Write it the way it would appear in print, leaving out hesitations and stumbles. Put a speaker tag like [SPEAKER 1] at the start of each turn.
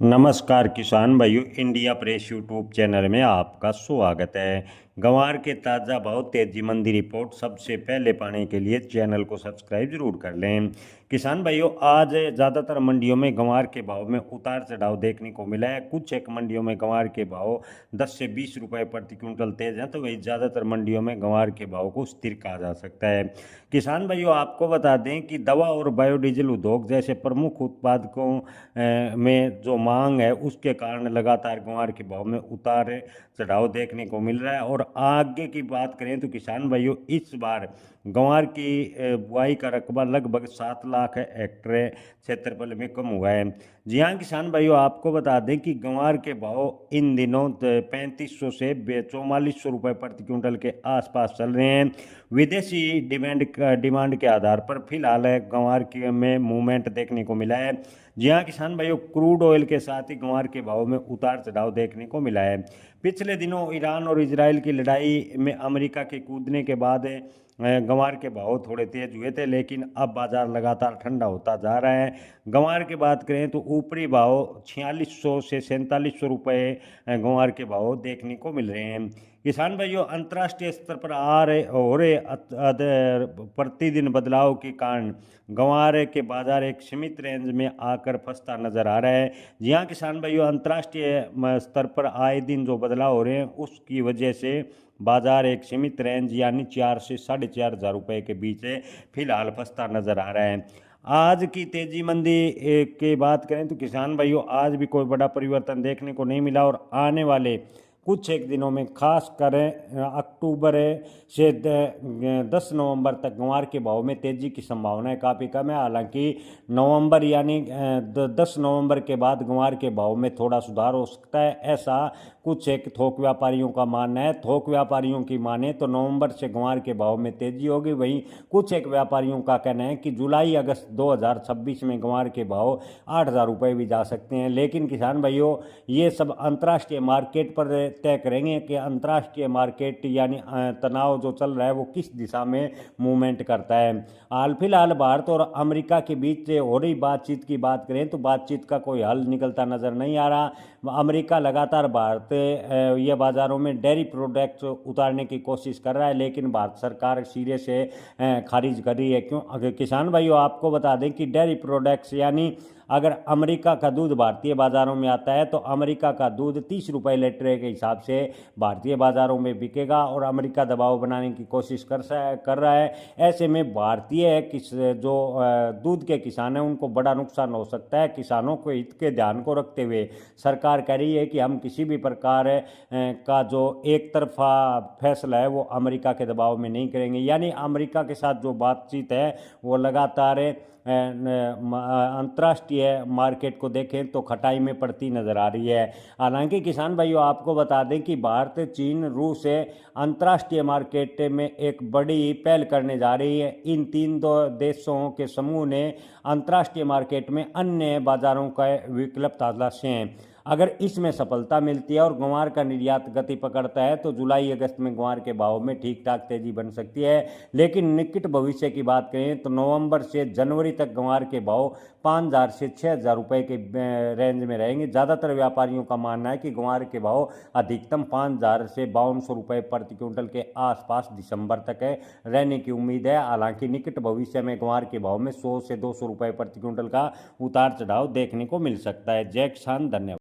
[SPEAKER 1] नमस्कार किसान भाइयों, इंडिया प्रेस यूट्यूब चैनल में आपका स्वागत है। गंवार के ताज़ा भाव तेजी मंदी रिपोर्ट सबसे पहले पाने के लिए चैनल को सब्सक्राइब जरूर कर लें। किसान भाइयों, आज ज़्यादातर मंडियों में गंवार के भाव में उतार चढ़ाव देखने को मिला है। कुछ एक मंडियों में गंवार के भाव 10 से 20 रुपए प्रति क्विंटल तेज हैं, तो वही ज़्यादातर मंडियों में गंवार के भाव को स्थिर कहा जा सकता है। किसान भाइयों, आपको बता दें कि दवा और बायोडीजल उद्योग जैसे प्रमुख उत्पादकों में जो मांग है उसके कारण लगातार गंवार के भाव में उतार चढ़ाव देखने को मिल रहा है। और आगे की बात करें तो किसान भाइयों, इस बार गंवार की बुआई का रकबा लगभग 7 लाख हेक्टेयर क्षेत्रफल में कम हुआ है। जी हाँ किसान भाइयों, आपको बता दें कि गंवार के भाव इन दिनों 3500 से 4400 रुपये प्रति क्विंटल के आसपास चल रहे हैं। विदेशी डिमांड के आधार पर फिलहाल गंवार के में मूवमेंट देखने को मिला है। जी हाँ किसान भाइयों, क्रूड ऑयल के साथ ही गंवार के भाव में उतार चढ़ाव देखने को मिला है। पिछले दिनों ईरान और इजराइल की लड़ाई में अमेरिका के कूदने के बाद गंवार के भाव थोड़े तेज हुए थे, लेकिन अब बाजार लगातार ठंडा होता जा रहा है। गंवार की बात करें तो ऊपरी भाव 4600 से 4700 रुपये गंवार के भाव देखने को मिल रहे हैं। किसान भाइयों, अंतर्राष्ट्रीय स्तर पर हो रहे प्रतिदिन बदलाव के कारण गंवार के बाजार एक सीमित रेंज में आकर फंसता नजर आ रहा है। जी हाँ किसान भाइयों, अंतर्राष्ट्रीय स्तर पर आए दिन जो बदलाव हो रहे हैं उसकी वजह से बाजार एक सीमित रेंज यानी 4 से 4,500 रुपये के बीच फिलहाल फंसता नजर आ रहा है। आज की तेजी मंदी की बात करें तो किसान भाइयों, आज भी कोई बड़ा परिवर्तन देखने को नहीं मिला और आने वाले कुछ एक दिनों में खास कर अक्टूबर से 10 नवंबर तक गंवार के भाव में तेजी की संभावनाएं काफ़ी कम है। हालांकि नवंबर यानी 10 नवंबर के बाद गंवार के भाव में थोड़ा सुधार हो सकता है, ऐसा कुछ एक थोक व्यापारियों का मानना है। थोक व्यापारियों की माने तो नवंबर से गंवार के भाव में तेजी होगी। वहीं कुछ एक व्यापारियों का कहना है कि जुलाई अगस्त 2026 में गंवार के भाव 8,000 रुपये भी जा सकते हैं। लेकिन किसान भाइयों, ये सब अंतर्राष्ट्रीय मार्केट पर तय करेंगे कि अंतर्राष्ट्रीय मार्केट यानी तनाव जो चल रहा है वो किस दिशा में मूवमेंट करता है। हाल फिलहाल भारत और अमेरिका के बीच हो रही बातचीत की बात करें तो बातचीत का कोई हल निकलता नजर नहीं आ रहा। अमेरिका लगातार भारत ये बाजारों में डेयरी प्रोडक्ट्स उतारने की कोशिश कर रहा है, लेकिन भारत सरकार सिरे से खारिज कर रही है। क्यों? अगर किसान भाइयों, आपको बता दें कि डेयरी प्रोडक्ट्स यानी अगर अमेरिका का दूध भारतीय बाज़ारों में आता है तो अमेरिका का दूध 30 रुपये लीटर के हिसाब से भारतीय बाज़ारों में बिकेगा और अमेरिका दबाव बनाने की कोशिश कर रहा है। ऐसे में भारतीय जो दूध के किसान हैं उनको बड़ा नुकसान हो सकता है। किसानों को हित के ध्यान को रखते हुए सरकार कह रही है कि हम किसी भी प्रकार का जो एक तरफा फैसला है वो अमेरिका के दबाव में नहीं करेंगे। यानी अमेरिका के साथ जो बातचीत है वो लगातार अंतर्राष्ट्रीय मार्केट को देखें तो खटाई में पड़ती नजर आ रही है। हालांकि किसान भाइयों, आपको बता दें कि भारत, चीन, रूस अंतर्राष्ट्रीय मार्केट में एक बड़ी पहल करने जा रही है। इन तीन दो देशों के समूह ने अंतर्राष्ट्रीय मार्केट में अन्य बाजारों का विकल्प तलाशे हैं। अगर इसमें सफलता मिलती है और गंवार का निर्यात गति पकड़ता है तो जुलाई अगस्त में गंवार के भाव में ठीक ठाक तेजी बन सकती है। लेकिन निकट भविष्य की बात करें तो नवंबर से जनवरी तक गंवार के भाव 5,000 से 6,000 रुपये के रेंज में रहेंगे। ज़्यादातर व्यापारियों का मानना है कि गंवार के भाव अधिकतम 5,000 से 5,200 रुपये प्रति क्विंटल के आसपास दिसंबर तक रहने की उम्मीद है। हालांकि निकट भविष्य में गंवार के भाव में 100 से 200 रुपये प्रति क्विंटल का उतार चढ़ाव देखने को मिल सकता है। जय किसान, धन्यवाद।